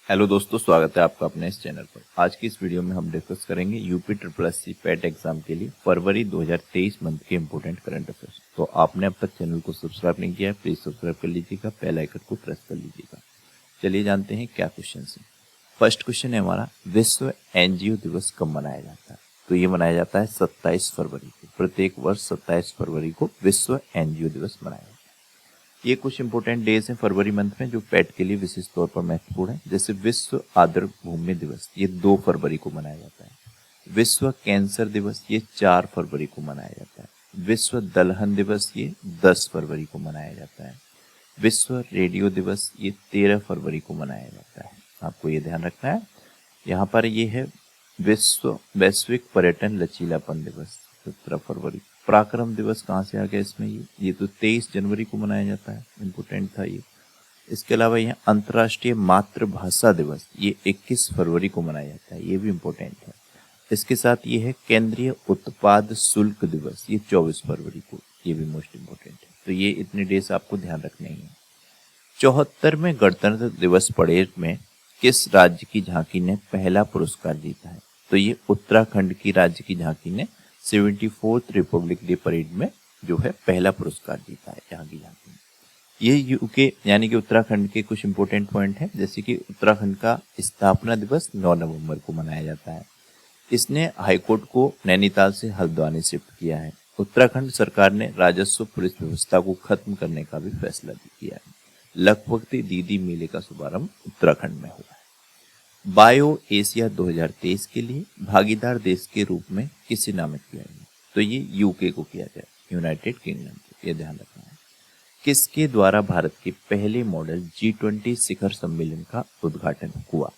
Hello दोस्तों, स्वागत है आपका अपने इस चैनल पर। आज की इस वीडियो में हम डिस्कस करेंगे UP triple S C PET exam के लिए फरवरी 2023 मंथ के इंपॉर्टेंट करंट अफेयर्स। तो आपने अब तक चैनल को सब्सक्राइब नहीं किया है, प्लीज सब्सक्राइब कर लीजिएगा, बेल आइकन को प्रेस कर लीजिएगा। चलिए जानते हैं क्या क्वेश्चन है। फर्स्ट क्वेश्चन है हमारा, विश्व एनजीओ दिवस कब मनाया जाता है? तो ये मनाया जाता है 27 फरवरी को। प्रत्येक वर्ष 27 फरवरी को विश्व एनजीओ दिवस मनाया जाता है। ये कुछ इंपॉर्टेंट डेज हैं फरवरी मंथ में जो पेट के लिए विशेष तौर पर महत्वपूर्ण है। जैसे विश्व आदर भूमि दिवस, ये 2 फरवरी को मनाया जाता है। विश्व कैंसर दिवस, ये 4 फरवरी को मनाया जाता है। विश्व दलहन दिवस, ये 10 फरवरी को मनाया जाता है। विश्व रेडियो दिवस, ये 13 फरवरी को मनाया जाता है। आपको ये ध्यान रखना है। यहाँ पर ये है विश्व वैश्विक पर्यटन लचीलापन दिवस, 17 फरवरी। पराक्रम दिवस कहाँ से आ गया इसमें? ये तो 23 जनवरी को मनाया जाता है, इम्पोर्टेंट था ये। इसके अलावा यह अंतर्राष्ट्रीय मातृभाषा दिवस, ये 21 फरवरी को मनाया जाता है, ये भी इम्पोर्टेंट है। इसके साथ ये है केंद्रीय उत्पाद शुल्क दिवस, ये 24 फरवरी को, ये भी मोस्ट इम्पोर्टेंट है। तो ये इतने डेज आपको ध्यान रखने ही है। 74वें गणतंत्र दिवस परेड में किस राज्य की झांकी ने पहला पुरस्कार जीता है? तो ये उत्तराखंड की राज्य की झांकी ने 74th रिपब्लिक डे परेड में जो है पहला पुरस्कार जीता है यहाँ की झांकी ने। ये यूके यानी कि उत्तराखंड के कुछ इंपॉर्टेंट पॉइंट हैं, जैसे कि उत्तराखंड का स्थापना दिवस 9 नवंबर को मनाया जाता है। इसने हाईकोर्ट को नैनीताल से हल्द्वानी शिफ्ट किया है। उत्तराखंड सरकार ने राजस्व पुलिस व्यवस्था को खत्म करने का भी फैसला किया है। लखपति दीदी मेले का शुभारंभ उत्तराखंड में हुआ है। बायो एशिया 2023 के लिए भागीदार देश के रूप में किसे नामित किया गया? तो ये यूके को किया गया, यूनाइटेड किंगडम को, ये ध्यान रखना है। किसके द्वारा भारत के पहले मॉडल G20 शिखर सम्मेलन का उद्घाटन हुआ?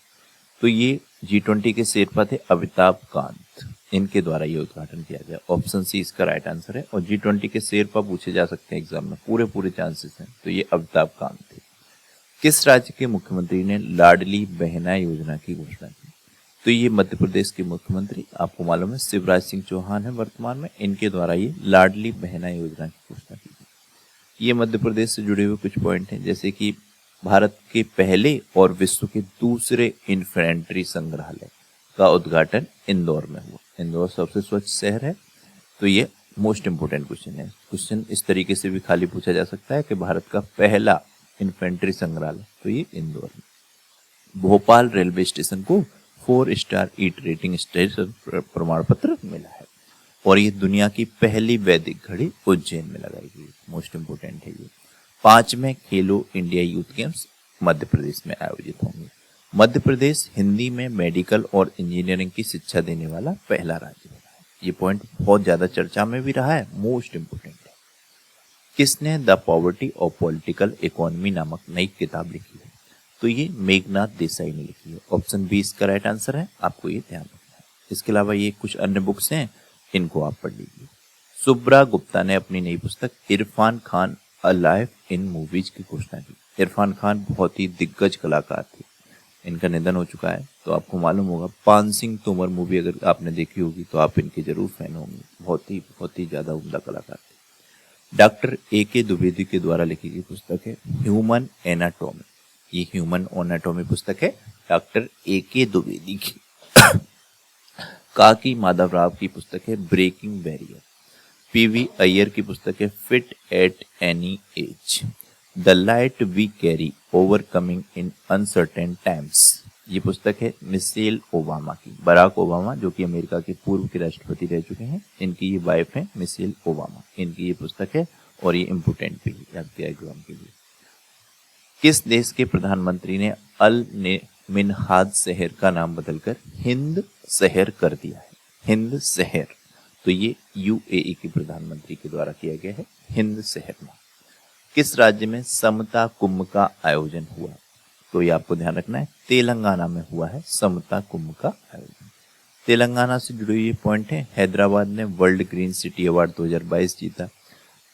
तो ये G20 के शेरपा थे अमिताभ कांत, इनके द्वारा ये उद्घाटन किया गया। ऑप्शन सी इसका राइट आंसर है। और G20 के शेरपा पूछे जा सकते हैं एग्जाम में, पूरे चांसेस हैं। तो ये अमिताभ कांत थे। किस राज्य के मुख्यमंत्री ने लाडली बहना योजना की घोषणा की? तो ये मध्य प्रदेश के मुख्यमंत्री, आपको मालूम है शिवराज सिंह चौहान है वर्तमान में, इनके द्वारा ये लाडली बहना योजना की घोषणा की गई। ये मध्य प्रदेश से जुड़े हुए कुछ पॉइंट हैं, जैसे कि भारत के पहले और विश्व के दूसरे इन्फेंट्री संग्रहालय का उद्घाटन इंदौर में हुआ। इंदौर सबसे स्वच्छ शहर है। तो ये मोस्ट इंपोर्टेंट क्वेश्चन है। क्वेश्चन इस तरीके से भी खाली पूछा जा सकता है कि भारत का पहला इन्फेंट्री संग्रहालय, तो ये इंदौर में। भोपाल रेलवे स्टेशन को 4 स्टार ईट रेटिंग स्टेशन प्रमाण पत्र मिला है। और ये दुनिया की पहली वैदिक घड़ी उज्जैन में लगाई गई, मोस्ट इंपोर्टेंट है ये। 5वें खेलो India youth games Madhya Pradesh में आयोजित होंगे। मध्य प्रदेश हिंदी में मेडिकल और इंजीनियरिंग की शिक्षा देने वाला पहला राज्य बना है। ये पॉइंट बहुत ज्यादा चर्चा में भी रहा है, मोस्ट इंपोर्टेंट है। किसने the poverty of political economy नामक नई किताब लिखी है? तो ये मेघनाथ देसाई ने लिखी है। ऑप्शन बी इसका राइट आंसर है, आपको ये ध्यान रखना है। इसके अलावा ये कुछ अन्य बुक्स हैं, इनको आप पढ़ लीजिए। सुब्रा गुप्ता ने अपनी नई पुस्तक Irfan Khan a life in movies की घोषणा की। इरफान खान बहुत ही दिग्गज कलाकार थे, इनका निधन हो चुका है। तो आपको मालूम होगा, पान सिंह तोमर मूवी अगर आपने देखी होगी तो आप इनके जरूर फैन होंगे। बहुत ही ज्यादा उम्दा कलाकार थे। Doctor A.K. द्विवेदी के द्वारा लिखी गई पुस्तक है ह्यूमन एनाटॉमी। ये ह्यूमन एनाटॉमी पुस्तक है डॉक्टर A.K. द्विवेदी की। काकी माधवराव की पुस्तक है ब्रेकिंग बैरियर। P.V. अय्यर की पुस्तक है fit at any age. The light we carry overcoming in uncertain times. ये पुस्तक है मिशेल ओबामा की। बराक ओबामा जो कि अमेरिका के पूर्व के राष्ट्रपति रह चुके हैं, इनकी ये वाइफ है मिशेल ओबामा, इनकी ये पुस्तक है। और ये इम्पोर्टेंट भी है आपके एग्जाम के लिए। किस देश के प्रधानमंत्री ने अल मिनहाज शहर का नाम बदलकर हिंद शहर कर दिया है? हिंद शहर, तो ये UAE के प्रधानमंत्री के द्वारा किया गया है, हिंद शहर में। किस राज्य में समता कुंभ का आयोजन हुआ? तो ये आपको ध्यान रखना है, तेलंगाना में हुआ है समता कुंभ का आयोजन। तेलंगाना से जुड़े हुए पॉइंट है। हैदराबाद ने वर्ल्ड ग्रीन सिटी अवार्ड 2022 जीता।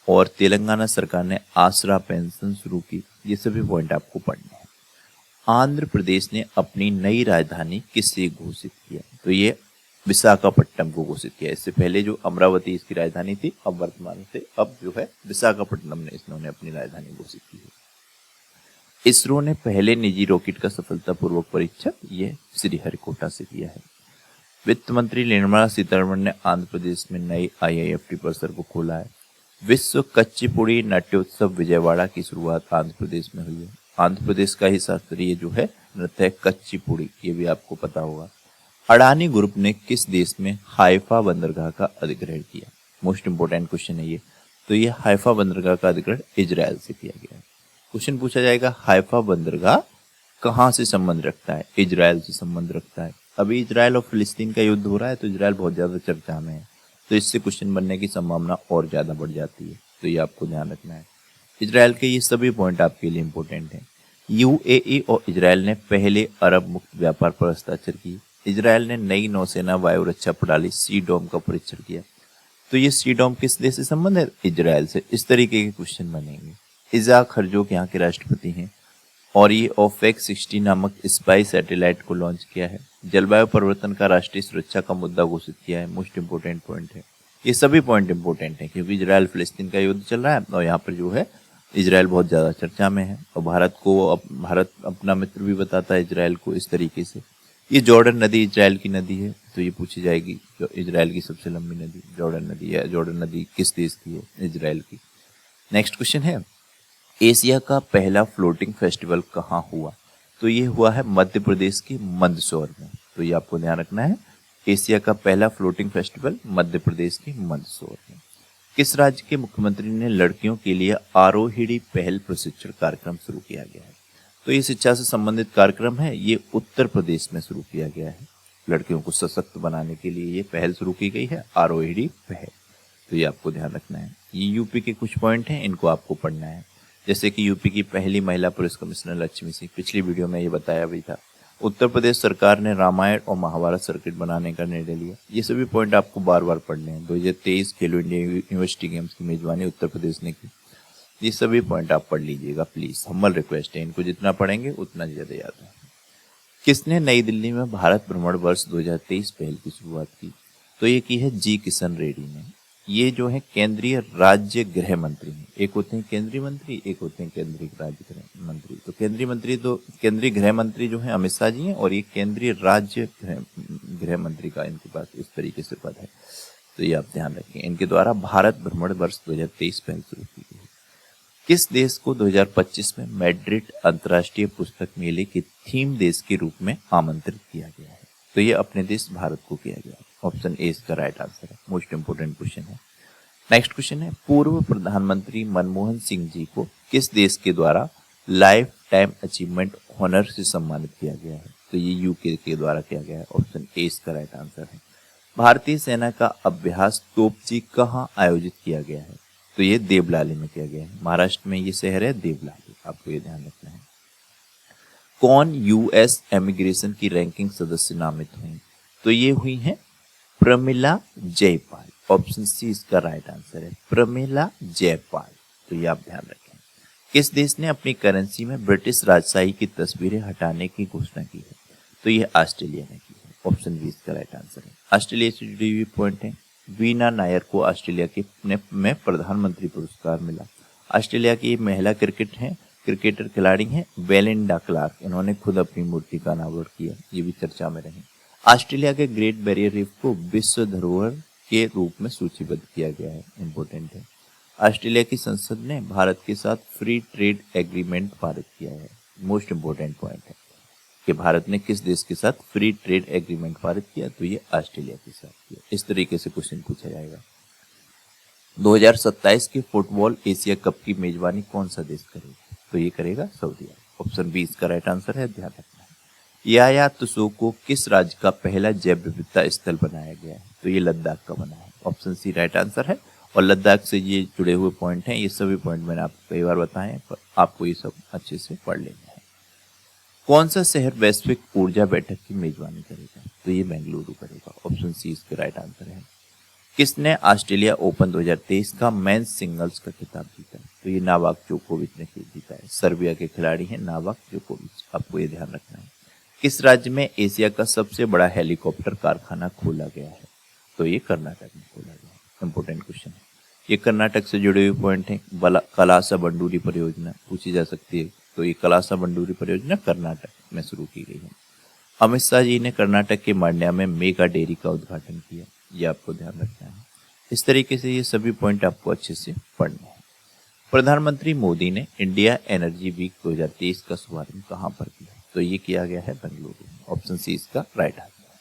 और तेलंगाना सरकार ने आसरा पेंशन शुरू की। ये सभी पॉइंट आपको पढ़ने हैं। आंध्र प्रदेश ने अपनी नई राजधानी किसे घोषित किया? तो ये विशाखापट्टनम को घोषित किया। इससे पहले जो अमरावती इसकी राजधानी थी, अब वर्तमान से अब जो है विशाखापट्टनम ने इन्होंने अपनी राजधानी घोषित की है। इसरो ने पहले निजी रॉकेट का सफलतापूर्वक परीक्षण ये श्रीहरिकोटा से किया है। वित्त मंत्री निर्मला सीतारमण ने आंध्र प्रदेश में नई IIFT परिसर को खोला है। विश्व कच्चीपुड़ी नाट्योत्सव विजयवाड़ा की शुरुआत आंध्र प्रदेश में हुई है। आंध्र प्रदेश का ही शास्त्रीय जो है नृत्य है कच्चीपुड़ी, ये भी आपको पता होगा। अडानी ग्रुप ने किस देश में हाइफा बंदरगाह का अधिग्रहण किया? मोस्ट इंपोर्टेंट क्वेश्चन है ये। तो ये हाइफा बंदरगाह का अधिग्रहण इजराइल से किया गया है। क्वेश्चन पूछा जाएगा हाइफा बंदरगाह कहाँ से संबंध रखता है? इजराइल से संबंध रखता है। अभी इजराइल और फिलिस्तीन का युद्ध हो रहा है, तो इजराइल बहुत ज्यादा चर्चा में है, तो इससे क्वेश्चन बनने की संभावना और ज्यादा बढ़ जाती है, तो ये आपको ध्यान रखना है। इजराइल के ये सभी पॉइंट आपके लिए इंपॉर्टेंट हैं। UAE और इजराइल ने पहले अरब मुक्त व्यापार पर हस्ताक्षर किए। इजराइल ने नई नौसेना वायु रक्षा प्रणाली सी डोम का परीक्षण किया। तो ये सी डोम किस देश से संबंध है? इजराइल से। इस तरीके के क्वेश्चन बनेंगे। इजाक हरजोग यहाँ के राष्ट्रपति हैं और ये OPEC 60 नामक स्पाई सैटेलाइट को लॉन्च किया है। जलवायु परिवर्तन का राष्ट्रीय सुरक्षा का मुद्दा घोषित किया है। मोस्ट इंपोर्टेंट पॉइंट है। ये सभी पॉइंट इंपोर्टेंट है क्योंकि इजराइल फिलिस्तीन का युद्ध चल रहा है और यहाँ पर जो है इजराइल बहुत ज्यादा चर्चा में है और भारत अपना मित्र भी बताता है इजराइल को इस तरीके से। ये जॉर्डन नदी इजराइल की नदी है, तो ये पूछी जाएगी जो इजराइल की सबसे लंबी नदी जॉर्डन नदी है। जॉर्डन नदी किस देश की है? इजराइल की। नेक्स्ट क्वेश्चन है एशिया का पहला फ्लोटिंग फेस्टिवल कहाँ हुआ? तो ये हुआ है मध्य प्रदेश के मंदसौर में। तो ये आपको ध्यान रखना है। एशिया का पहला फ्लोटिंग फेस्टिवल मध्य प्रदेश के मंदसौर में। किस राज्य के मुख्यमंत्री ने लड़कियों के लिए आरोहिणी पहल प्रशिक्षण कार्यक्रम शुरू किया गया है? तो ये शिक्षा से संबंधित कार्यक्रम है, ये उत्तर प्रदेश में शुरू किया गया है। लड़कियों को सशक्त बनाने के लिए ये पहल शुरू की गई है, आरोहिणी पहल। तो ये आपको ध्यान रखना है। ये यूपी के कुछ पॉइंट हैं, इनको आपको पढ़ना है। जैसे कि यूपी की पहली महिला पुलिस कमिश्नर लक्ष्मी सिंह, पिछली वीडियो में ये बताया भी था। उत्तर प्रदेश सरकार ने रामायण और महाभारत सर्किट बनाने का निर्णय लिया। ये सभी पॉइंट आपको बार बार पढ़ने हैं। 2023 खेलो इंडिया यूनिवर्सिटी गेम्स की मेजबानी उत्तर प्रदेश ने की। ये सभी पॉइंट आप पढ़ लीजिएगा प्लीज, हम्बल रिक्वेस्ट है। इनको जितना पढ़ेंगे उतना ज्यादा याद है। किसने नई दिल्ली में भारत भ्रमण वर्ष 2023 पहल की शुरुआत की? तो ये की है जी किशन रेड्डी ने। ये जो है केंद्रीय राज्य गृह मंत्री हैं। एक होते हैं केंद्रीय मंत्री, एक होते हैं केंद्रीय राज्य गृह मंत्री। तो केंद्रीय गृह मंत्री जो है अमित शाह जी हैं और ये केंद्रीय राज्य गृह मंत्री का इनके पास इस तरीके से पद है। तो ये आप ध्यान रखें। इनके द्वारा भारत भ्रमण वर्ष 2023 पहल शुरू की गई। किस देश को 2025 में मैड्रिड अंतर्राष्ट्रीय पुस्तक मेले के थीम देश के रूप में आमंत्रित किया गया है? तो ये अपने देश भारत को किया गया। ऑप्शन ए इसका राइट आंसर है। मोस्ट इंपोर्टेंट क्वेश्चन है। नेक्स्ट क्वेश्चन है पूर्व प्रधानमंत्री मनमोहन सिंह जी को किस देश के द्वारा लाइफ टाइम अचीवमेंट ऑनर से सम्मानित किया गया है? तो ये यूके के द्वारा किया गया है। ऑप्शन ए इसका राइट आंसर है। भारतीय सेना का अभ्यास तोपची कहाँ आयोजित किया गया है? तो ये देवलाली में किया गया है। महाराष्ट्र में ये शहर है देवलाली, आपको ये ध्यान रखना है। कौन US इमिग्रेशन की रैंकिंग सदस्य नामित हुई? तो ये हुई है प्रमिला जयपाल। ऑप्शन सी इसका राइट आंसर है, प्रमिला जयपाल। तो ये आप ध्यान रखें। किस देश ने अपनी करेंसी में ब्रिटिश राजशाही की तस्वीरें हटाने की घोषणा की है? तो ये ऑस्ट्रेलिया ने की है। ऑप्शन बी इसका राइट आंसर है। ऑस्ट्रेलिया से जुड़ी हुई पॉइंट है। वीना नायर को ऑस्ट्रेलिया के में प्रधानमंत्री पुरस्कार मिला। ऑस्ट्रेलिया की महिला क्रिकेटर खिलाड़ी हैं बेलिंडा क्लार्क। इन्होंने खुद अपनी मूर्ति का अनावरण किया, ये भी चर्चा में रहे। ऑस्ट्रेलिया के ग्रेट बैरियर रीफ को विश्व धरोहर के रूप में सूचीबद्ध किया गया है। इंपॉर्टेंट है। ऑस्ट्रेलिया की संसद ने भारत के साथ फ्री ट्रेड एग्रीमेंट पारित किया है। मोस्ट इंपोर्टेंट पॉइंट है कि भारत ने किस देश के साथ फ्री ट्रेड एग्रीमेंट पारित किया? तो ये ऑस्ट्रेलिया के साथ किया। इस तरीके से क्वेश्चन पूछा जाएगा। 2027 के फुटबॉल एशिया कप की मेजबानी कौन सा देश करेगा? तो ये करेगा सऊदी अरब। ऑप्शन बी इसका राइट आंसर है, ध्यान रखना है। याया तुसो को किस राज्य का पहला जैव विविधता स्थल बनाया गया है? तो ये लद्दाख का बना है। ऑप्शन सी राइट आंसर है। और लद्दाख से ये जुड़े हुए पॉइंट हैं। ये सभी पॉइंट मैंने आपको कई बार बताए हैं, पर आपको ये सब अच्छे से पढ़ लेना है। कौन सा शहर वैश्विक ऊर्जा बैठक की मेजबानी करेगा? तो ये बेंगलुरु करेगा। ऑप्शन सी इसका राइट आंसर है। किसने ऑस्ट्रेलिया ओपन 2023 का मेंस सिंगल्स का खिताब जीता? तो ये नोवाक जोकोविच ने जीता है। सर्बिया के खिलाड़ी हैं नोवाक जोकोविच, आपको ये ध्यान रखना है। किस राज्य में एशिया का सबसे बड़ा हेलीकॉप्टर कारखाना खोला गया है? तो ये कर्नाटक में खोला गया है। इंपोर्टेंट क्वेश्चन है। ये कर्नाटक से जुड़े हुए पॉइंट है। कलासा बंडूरी परियोजना पूछी जा सकती है। तो ये कलासा बंडूरी परियोजना कर्नाटक में शुरू की गई है। अमित शाह जी ने कर्नाटक के मांड्या में मेगा डेयरी का उद्घाटन किया, ये आपको ध्यान रखना है। इस तरीके से ये सभी पॉइंट आपको अच्छे से पढ़ने हैं। प्रधानमंत्री मोदी ने इंडिया एनर्जी वीक 2023 का शुभारंभ कहाँ पर किया? तो ये किया गया है बेंगलुरु में। ऑप्शन सी इसका राइट आंसर है।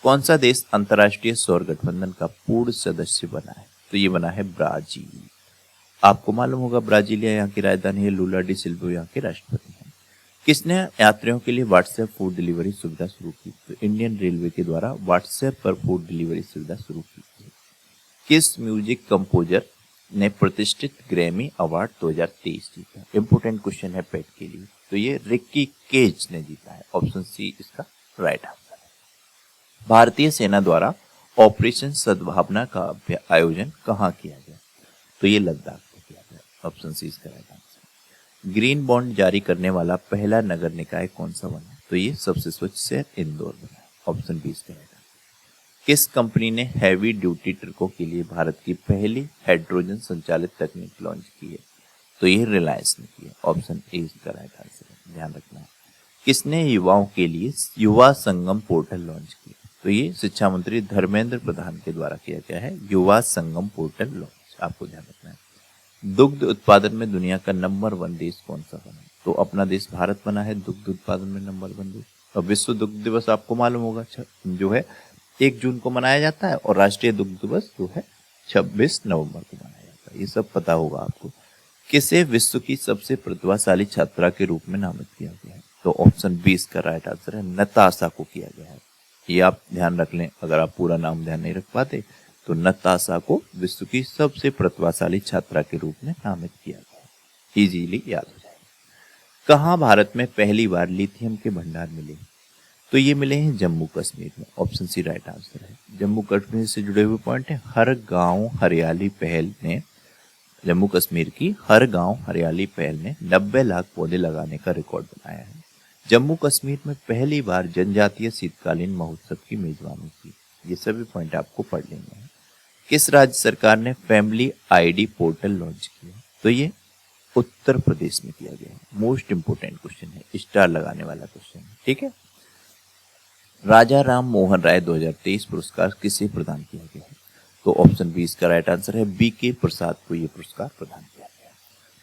कौन सा देश अंतर्राष्ट्रीय सौर गठबंधन का पूर्ण सदस्य बना है? तो ये बना है ब्राजील। आपको मालूम होगा ब्राजीलिया यहाँ की राजधानी है, लूला डी सिल्वा यहाँ के राष्ट्रपति हैं। किसने यात्रियों के लिए व्हाट्सएप फूड डिलीवरी सुविधा शुरू की? तो इंडियन रेलवे के द्वारा व्हाट्सएप पर फूड डिलीवरी सुविधा शुरू की गई। किस म्यूजिक कंपोजर ने प्रतिष्ठित ग्रैमी अवार्ड 2023 जीता? इंपोर्टेंट क्वेश्चन है पेट के लिए। तो ये रिक्की केज ने जीता है। ऑप्शन सी इसका राइट आंसर है। भारतीय सेना द्वारा ऑपरेशन सद्भावना का आयोजन कहाँ किया गया? तो ये लद्दाख में किया गया। ऑप्शन सी इसका राइट आंसर। ग्रीन बॉन्ड जारी करने वाला पहला नगर निकाय कौन सा बना? तो ये सबसे स्वच्छ शहर इंदौर बना। ऑप्शन बी इसका राइट आंसर। किस कंपनी ने हैवी ड्यूटी ट्रकों के लिए भारत की पहली हाइड्रोजन संचालित तकनीक लॉन्च की है? तो ये रिलायंस ने की है। ऑप्शन ए इसका राइट आंसर है, ध्यान रखना है। किसने युवाओं के लिए युवा संगम पोर्टल लॉन्च किया? तो ये शिक्षा मंत्री धर्मेंद्र प्रधान के द्वारा किया गया है युवा संगम पोर्टल लॉन्च, आपको ध्यान रखना है। दुग्ध उत्पादन में दुनिया का नंबर 1 देश कौन सा बना? तो अपना देश भारत बना है दुग्ध उत्पादन में नंबर 1 देश। और विश्व दुग्ध दिवस आपको मालूम होगा जो है 1 जून को मनाया जाता है, और राष्ट्रीय दुग्ध दिवस जो है 26 नवंबर को मनाया जाता है। ये सब पता होगा आपको। किसे विश्व की सबसे प्रतिभाशाली छात्रा के रूप में नामित किया गया है? तो ऑप्शन बी इसका राइट आंसर है, नताशा को किया गया है। ये आप ध्यान रख लें, अगर आप पूरा नाम ध्यान नहीं रख पाते तो नताशा को विश्व की सबसे प्रतिभाशाली छात्रा के रूप में नामित किया गया है। इजीली याद हो जाएगा। कहाँ भारत में पहली बार लिथियम के भंडार मिले? तो ये मिले हैं जम्मू कश्मीर में। ऑप्शन सी राइट आंसर है। जम्मू कश्मीर से जुड़े हुए पॉइंट है। हर गांव हरियाली पहल ने, जम्मू कश्मीर की हर गांव हरियाली पहल ने 90 लाख पौधे लगाने का रिकॉर्ड बनाया है। जम्मू कश्मीर में पहली बार जनजातीय शीतकालीन महोत्सव की मेजबानी की। ये सभी पॉइंट आपको पढ़ लेने हैं। किस राज्य सरकार ने फैमिली आईडी पोर्टल लॉन्च किया? तो ये उत्तर प्रदेश में किया गया है। मोस्ट इंपोर्टेंट क्वेश्चन है, स्टार लगाने वाला क्वेश्चन है, ठीक है। राजा राम मोहन राय 2023 पुरस्कार किसे प्रदान किया गया है? तो ऑप्शन बी इसका राइट आंसर है, BK प्रसाद को यह पुरस्कार प्रदान किया गया।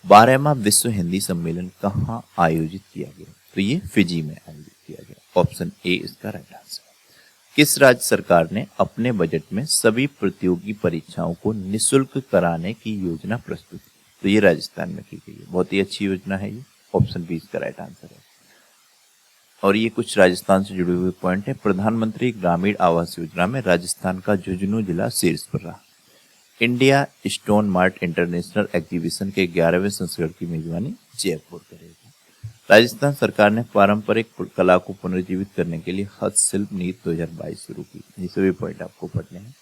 12वां विश्व हिंदी सम्मेलन कहाँ आयोजित किया गया? तो ये फिजी में आयोजित किया गया। ऑप्शन ए इसका राइट आंसर है। किस राज्य सरकार ने अपने बजट में सभी प्रतियोगी परीक्षाओं को निःशुल्क कराने की योजना प्रस्तुत की? तो ये राजस्थान में की गई है। बहुत ही अच्छी योजना है ये। ऑप्शन बी इसका राइट आंसर है। और ये कुछ राजस्थान से जुड़े हुए पॉइंट है। प्रधानमंत्री ग्रामीण आवास योजना में राजस्थान का झुंझुनू जिला शीर्ष पर रहा। India stone mart international exhibition के 11वें संस्करण की मेजबानी जयपुर करेगी। राजस्थान सरकार ने पारंपरिक कला को पुनर्जीवित करने के लिए हस्तशिल्प नीति 2022 शुरू की। ये सभी पॉइंट आपको पढ़ने हैं।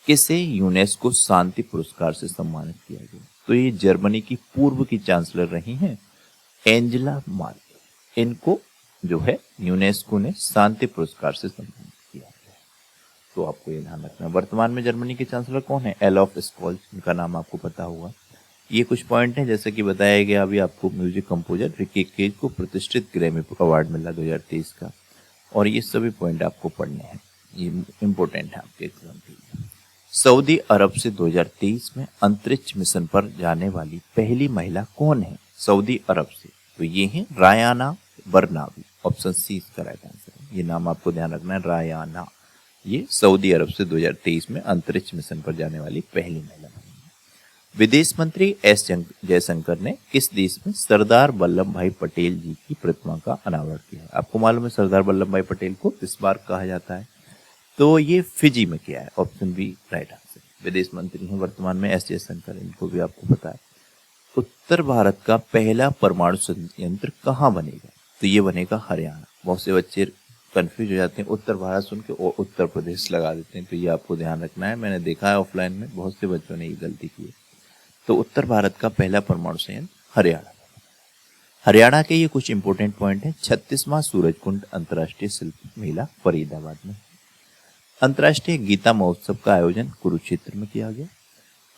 किसे यूनेस्को शांति पुरस्कार से सम्मानित किया गया? तो ये जर्मनी की पूर्व की चांसलर रही हैं एंजेला मर्केल। इनको जो है यूनेस्को ने शांति पुरस्कार से सम्मानित किया गया। तो आपको ये ध्यान रखना। वर्तमान में जर्मनी के चांसलर कौन है? एलोफ स्कोल्ज, इनका नाम आपको पता होगा। ये कुछ पॉइंट हैं, जैसे कि बताया गया अभी आपको, म्यूजिक कंपोजर रिकी केज को प्रतिष्ठित ग्रैमी अवार्ड मिला 2023 का। और ये सभी पॉइंट आपको पढ़ने हैं, ये इंपॉर्टेंट है आपके एग्जाम के लिए। सऊदी अरब से 2023 में अंतरिक्ष मिशन पर जाने वाली पहली महिला कौन है सऊदी अरब से? तो ये है रायाना बरनावी। ऑप्शन सी इसका राइट आंसर है। ये नाम आपको ध्यान रखना है, रायाना। ये सऊदी अरब से 2023 में अंतरिक्ष मिशन पर जाने वाली पहली महिला बनी। विदेश मंत्री एस जयशंकर ने किस देश में सरदार वल्लभ भाई पटेल जी की प्रतिमा का अनावरण किया है? आपको मालूम है सरदार वल्लभ भाई पटेल को किस बार कहा जाता है? तो ये फिजी में किया है। Option B right answer. विदेश मंत्री हैं वर्तमान में एस जयशंकर, इनको भी आपको पता है। उत्तर भारत का पहला परमाणु संयंत्र कहाँ बनेगा? तो ये बनेगा हरियाणा। बहुत से बच्चे कंफ्यूज हो जाते हैं, उत्तर भारत सुन के और उत्तर प्रदेश लगा देते हैं। तो ये आपको ध्यान रखना है। मैंने देखा है ऑफलाइन में बहुत से बच्चों ने ये गलती की है। तो उत्तर भारत का पहला परमाणु संयंत्र हरियाणा। हरियाणा के ये कुछ इंपोर्टेंट पॉइंट हैं। 36वां सूरजकुंड अंतर्राष्ट्रीय शिल्प मेला फरीदाबाद में। अंतर्राष्ट्रीय गीता महोत्सव का आयोजन कुरुक्षेत्र में किया गया।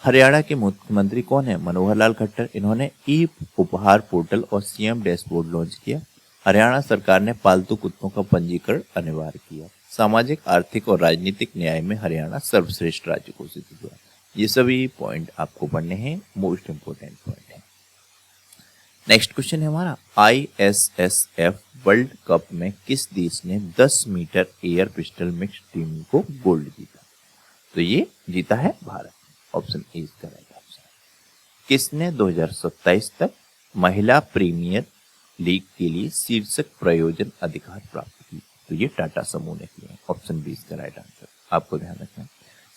हरियाणा के मुख्यमंत्री कौन है? मनोहर लाल खट्टर। इन्होंने ई उपहार पोर्टल और सीएम डैशबोर्ड लॉन्च किया। हरियाणा सरकार ने पालतू कुत्तों का पंजीकरण अनिवार्य किया। सामाजिक, आर्थिक और राजनीतिक न्याय में हरियाणा सर्वश्रेष्ठ राज्य घोषित हुआ। ये सभी पॉइंट आपको पढ़ने हैं, मोस्ट इंपोर्टेंट पॉइंट है। नेक्स्ट क्वेश्चन है हमारा, ISSF वर्ल्ड कप में किस देश ने 10 metre air pistol mix team को गोल्ड जीता? तो ये जीता है भारत। ऑप्शन ए इसका राइट आंसर। किसने 2027 तक महिला प्रीमियर लीग के लिए शीर्षक प्रयोजन अधिकार प्राप्त की? तो ये टाटा समूह ने किए। ऑप्शन बी इसका राइट आंसर। आपको ध्यान रखना है।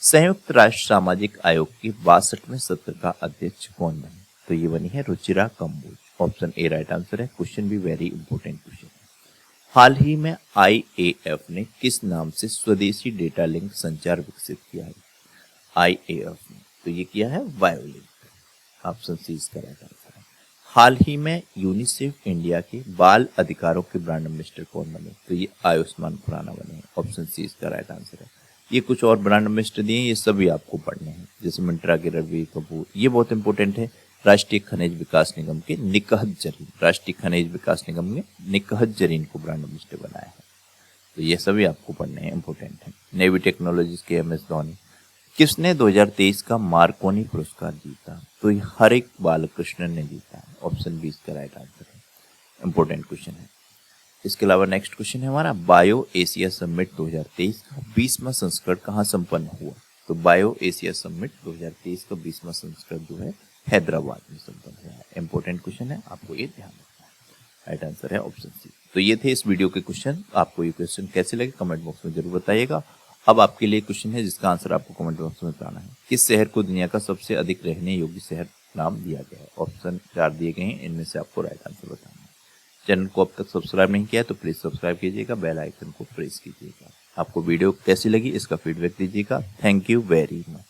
संयुक्त राष्ट्र सामाजिक आयोग के 62वें सत्र का अध्यक्ष कौन बने? तो ये बनी है Ruchira Kamboj. Option A right answer है। क्वेश्चन भी वेरी इंपॉर्टेंट क्वेश्चन है। हाल ही में IAF ने किस नाम से स्वदेशी डेटा लिंक संचार विकसित किया है? IAF ने तो ये किया है वायोलिंक। ऑप्शन सी इसका राइट आंसर है। हाल ही में यूनिसेफ इंडिया के बाल अधिकारों के ब्रांड एम्बेसडर कौन बने? तो ये आयुष्मान खुराना बने। ऑप्शन सी इसका राइट आंसर है। ये कुछ और ब्रांड एम्बेसडर दिए, ये सभी आपको पढ़ने हैं, जैसे मिंत्रा के रणवीर कपूर। ये बहुत इंपॉर्टेंट है। राष्ट्रीय खनिज विकास निगम के निकहत जरीन, राष्ट्रीय खनिज विकास निगम ने निकहत जरीन को ब्रांड एम्बेसडर बनाया है। तो ये सभी आपको पढ़ने हैं, इंपॉर्टेंट है। नेवी टेक्नोलॉजीज के MS धोनी। किसने 2023 का मार्कोनी पुरस्कार जीता? तो ये हरिक बालकृष्णन ने जीता है। ऑप्शन बी इसका राइट आंसर है। इंपॉर्टेंट क्वेश्चन है। इसके अलावा नेक्स्ट क्वेश्चन है हमारा, बायो एशिया समिट 2023 का 20वां संस्करण कहाँ संपन्न हुआ? तो बायो एशिया समिट 2023 का 20वां संस्करण जो है हैदराबाद में संपन्न हुआ है। इंपॉर्टेंट क्वेश्चन है, आपको ये ध्यान रखना है। राइट आंसर है ऑप्शन सी। तो ये थे इस वीडियो के क्वेश्चन। आपको ये क्वेश्चन कैसे लगे कमेंट बॉक्स में जरूर बताइएगा। अब आपके लिए क्वेश्चन है जिसका आंसर आपको कमेंट बॉक्स में बताना है। किस शहर को दुनिया का सबसे अधिक रहने योग्य शहर नाम दिया गया है? ऑप्शन 4 दिए गए हैं, इनमें से आपको राइट आंसर बताना है। चैनल को अब तक सब्सक्राइब नहीं किया तो प्लीज सब्सक्राइब कीजिएगा, बेल आइकन को प्रेस कीजिएगा। आपको वीडियो कैसी लगी इसका फीडबैक दीजिएगा। Thank you very much.